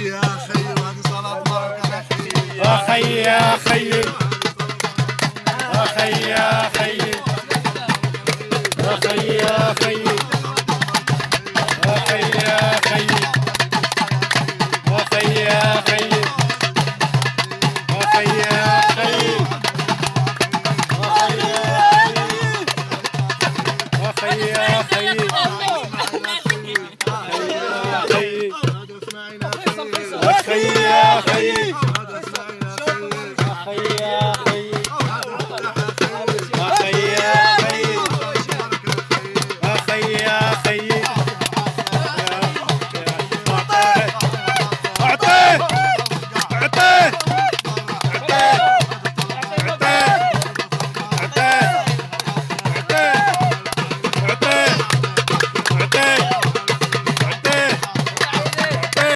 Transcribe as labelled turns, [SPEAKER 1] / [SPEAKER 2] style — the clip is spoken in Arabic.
[SPEAKER 1] يا خي وهذه صلاة مبارك على خي
[SPEAKER 2] أخي يا خي أخي يا خي أخي يا خي أخي يا خي أخي يا خي أخي يا خي أخي يا خي أخي يا خي